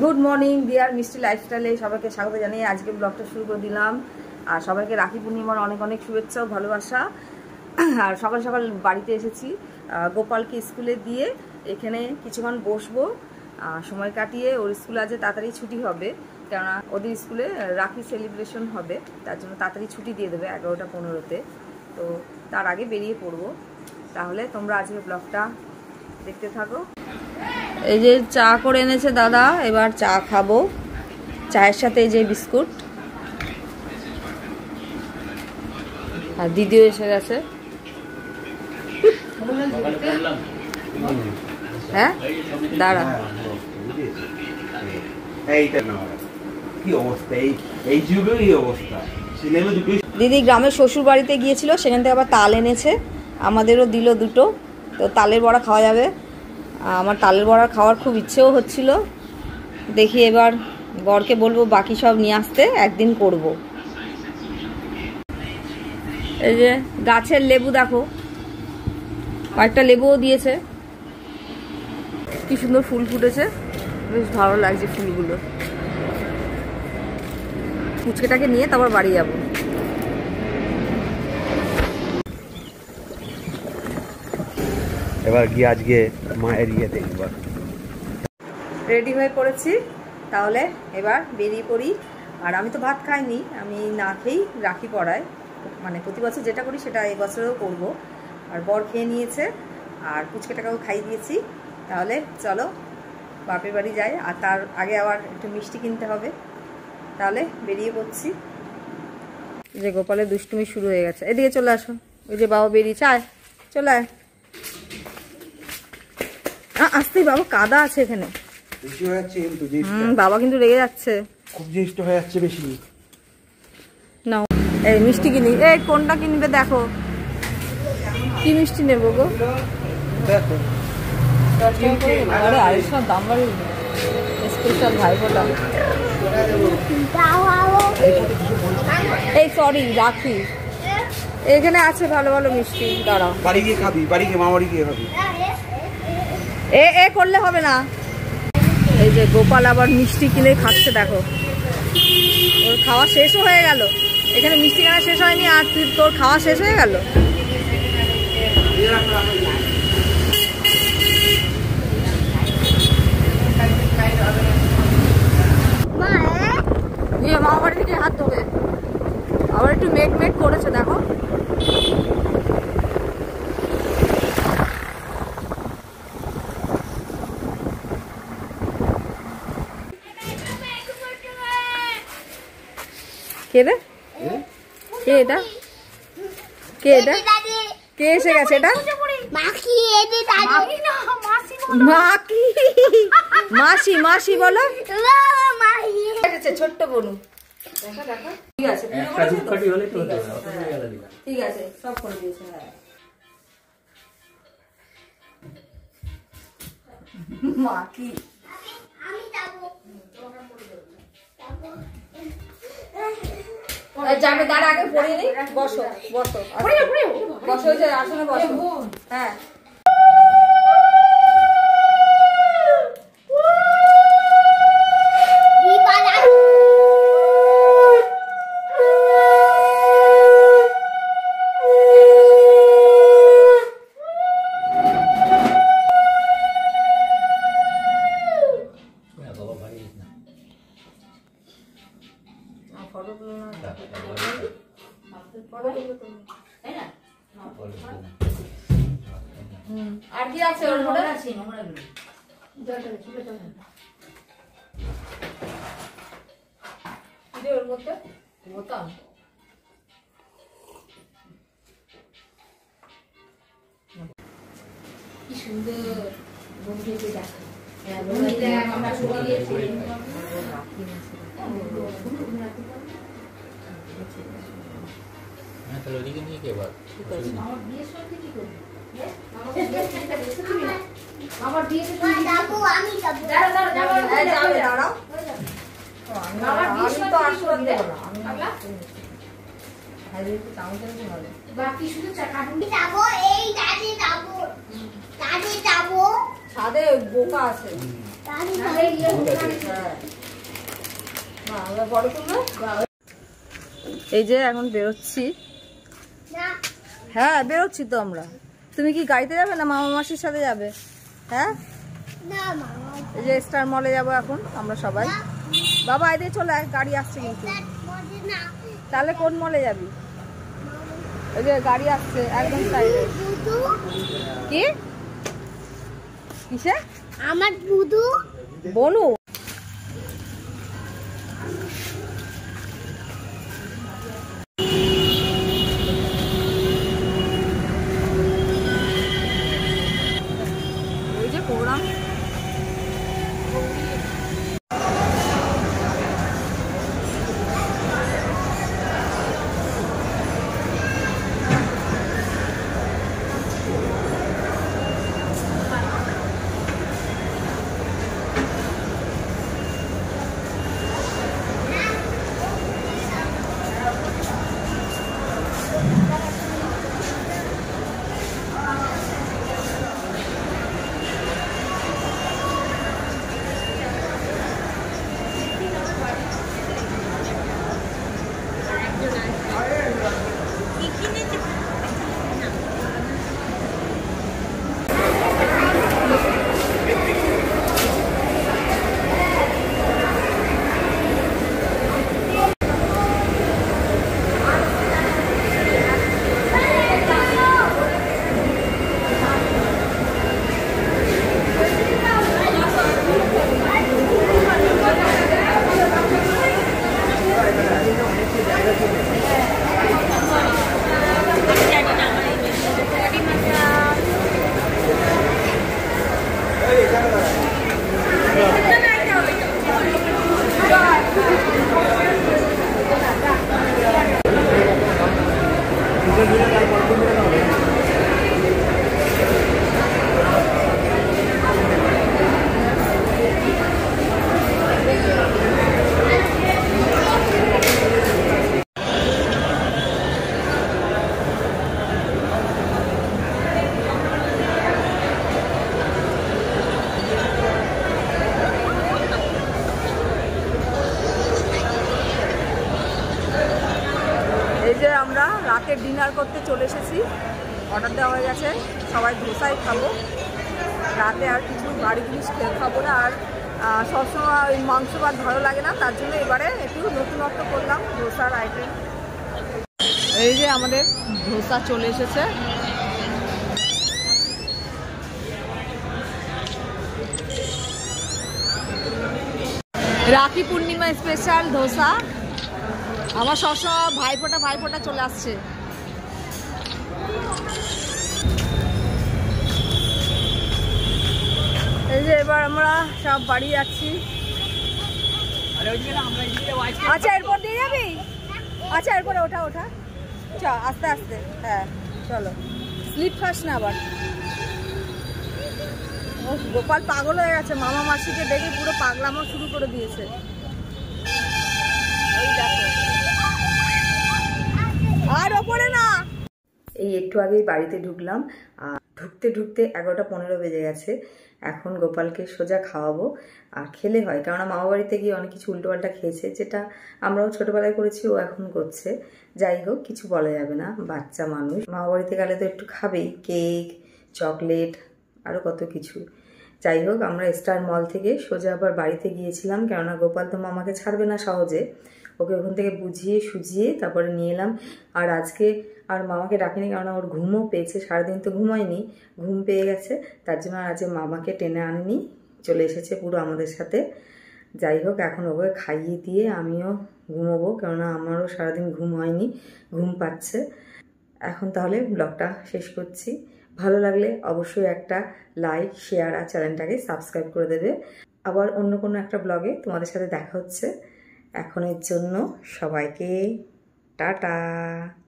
Good morning deer মিষ্টি লাইফস্টাইলে সবাইকে স্বাগত জানিয়ে আজকে ব্লগটা শুরু করে দিলাম। আর সবাইকে রাখি পূর্ণিমার অনেক অনেক শুভেচ্ছা ও ভালোবাসা। আর সকাল সকাল বাড়িতে এসেছি, গোপালকে স্কুলে দিয়ে এখানে কিছুক্ষণ বসবো, সময় কাটিয়ে। ওর স্কুল আজ তাড়াতাড়ি ছুটি হবে, কেননা ওদের স্কুলে রাখি সেলিব্রেশন হবে, তার জন্য তাড়াতাড়ি ছুটি দিয়ে দেবে 11টা 15-তে। তো তার আগে বেরিয়ে পড়বো। তাহলে তোমরা আজকে ব্লগটা দেখতে থাকো। এই যে চা করে এনেছে দাদা, এবার চা খাবো। চায়ের সাথে এই যে বিস্কুট, আর দিদিও এসে গেছে। হ্যাঁ দাঁড়া, দিদি গ্রামের শ্বশুর বাড়িতে গিয়েছিল, সেখান থেকে আবার তাল এনেছে, আমাদেরও দিল দুটো। তো তালের বড়া খাওয়া যাবে। আমার তালের বড়া খাওয়ার খুব ইচ্ছেও হচ্ছিল। দেখি এবার বরকে বলবো বাকি সব নিয়ে আসতে, একদিন করব। এই যে গাছের লেবু দেখো, কয়েকটা লেবুও দিয়েছে। কি সুন্দর ফুল ফুটেছে, বেশ ভালো লাগছে ফুলগুলো। পুচকেটাকে নিয়ে তারপর বাড়ি যাব। এবার গিয়ে আজকে মায়ের ইয়ে দেখব। রেডি হয়ে পড়েছি, তাহলে এবার বেরিয়ে পড়ি। আর আমি তো ভাত খাইনি, আমি না খেয়েই রাখি পড়াই, মানে প্রতি বছর যেটা করি সেটা এই বছরেও করব। আর বর খেয়ে নিয়েছে, আর পুচকেটাকেও খাইয়ে দিয়েছি। তাহলে চলো বাপের বাড়ি যাই, আর তার আগে আবার একটু মিষ্টি কিনতে হবে। তাহলে বেরিয়ে পড়ছি। যে গোপালের দুষ্টুমি শুরু হয়ে গেছে, এদিকে চলে আসো। ওই যে বাবা বেরিয়েছে, আয় চলে আয়। আসতেই বাবা, কাদা আছে এখানে। বাবা কিন্তু রেগে যাচ্ছে, খুব জ্যেষ্ঠ হয়ে যাচ্ছে বেশি। নাও এই মিষ্টি কিনি। এই কোনটা কিনবে দেখো, কি মিষ্টি নেবো গো? দেখো আরে আড়াইশো দাম বাড়ি, স্পেশাল ভাই ফোটা। এই সরি রাখি, এখানে আছে ভালো ভালো মিষ্টি। দাঁড়াও, বাড়ি গিয়ে খাবি, বাড়ি গিয়ে মা বাড়ি গিয়ে খাবি। এ করলে হবে না। এই যে গোপাল আবার মিষ্টি কিনে খাচ্ছে, দেখো ওর খাওয়া শেষও হয়ে গেল। এখানে মিষ্টি কেনা শেষ হয়নি, আর তোর খাওয়া শেষ হয়ে গেল। মামা বাড়ি থেকে হাত ধোবে, আবার একটু মেঘ মেঘ করেছে দেখো। কে রে? কে এটা? কে এটা? কে এসে গেছে? এটা মাসি, মাসি বলো। ছোট্ট বনু, ঠিক আছে ঠিক আছে, সব করে দিয়েছে। মা কি যাবে, দাঁড়া আগে পড়িয়ে নি। বসো বসো বসো, আসলে বসো। হ্যাঁ আর কি আছে ওর মধ্যে? ওর মধ্যে বোতাম কি সুন্দর বন্ধুকে দেখা। আমার বিয়ে ছাদে বোকা আছে। এই যে এখন বেরোচ্ছি। হ্যাঁ বেরোচ্ছি তো আমরা। তুমি কি গাড়িতে যাবে না মামা মাসির সাথে যাবে? হ্যাঁ এই যে স্টার মলে যাবো এখন আমরা সবাই। বাবা এদিকে চলে আয়, গাড়ি আসছে কিন্তু। তাহলে কোন মলে যাবি? ওই যে গাড়ি আসছে একদম সাইডে। কি কিসে? আমার বুধু বনু। ওই যে প্রোগ্রাম। এই যে আমরা রাতের ডিনার করতে চলে এসেছি। অর্ডার দেওয়া হয়ে গেছে, সবাই ধোসাই খাবো রাতে, আর কিছু বাড়ি জিনিস খাবো না। আর সবসময় ওই মাংস ভাত ভালো লাগে না, তার জন্য এবারে একটু নতুনত্ব করলাম ধোসার আইটেম। এই যে আমাদের ধোসা চলে এসেছে। রাখি পূর্ণিমা স্পেশাল ধোসা। আমার সবসময় ভাইফোঁটা চলে আসছে। এই যে এবার আমরা সব বাড়ি যাচ্ছি। আচ্ছা এরপর দিয়ে যাবি? আচ্ছা এরপরে ওঠা চ আস্তে আস্তে। হ্যাঁ চলো, স্লিপ খাস না আবার। ও গোপাল পাগল হয়ে গেছে, মামা মাসিকে দেখে পুরো পাগলামো শুরু করে দিয়েছে। ওই দেখো, আর ওপরে না। এই একটু আগেই বাড়িতে ঢুকলাম, আর ঢুকতে 11:15 বেজে গেছে। এখন গোপালকে সোজা খাওয়াবো, আর খেলে হয়, কারণ মামা বাড়িতে গিয়ে অনেক কিছু উল্টোপাল্টা খেয়েছে, যেটা আমরাও ছোটবেলায় করেছি, ও এখন করছে। যাই হোক, কিছু বলা যাবে না, বাচ্চা মানুষ। মামা বাড়িতে গেলে তো একটু খাবেই, কেক, চকলেট, আরও কত কিছু। যাই হোক, আমরা স্টার মল থেকে সোজা আবার বাড়িতে গিয়েছিলাম, কেননা গোপাল তো মামাকে ছাড়বে না সহজে। ওকে ওখান থেকে বুঝিয়ে সুঝিয়ে তারপরে নিয়ে এলাম। আর আজকে আর মামাকে ডাকিনি, কারণ ওর ঘুমও পেয়েছে, সারাদিন তো ঘুমায়নি, ঘুম পেয়ে গেছে, তার জন্য আর আজকে মামাকে টেনে আনিনি, চলে এসেছে পুরো আমাদের সাথে। যাই হোক, এখন ওকে খাইয়ে দিয়ে আমিও ঘুমোবো, কেননা আমারও সারাদিন ঘুম হয়নি, ঘুম পাচ্ছে। এখন তাহলে ব্লগটা শেষ করছি। ভালো লাগলে অবশ্যই একটা লাইক, শেয়ার আর চ্যানেলটাকে সাবস্ক্রাইব করে দেবে। আবার অন্য কোনো একটা ব্লগে তোমাদের সাথে দেখা হচ্ছে। এখনের জন্য সবাইকে টাটা।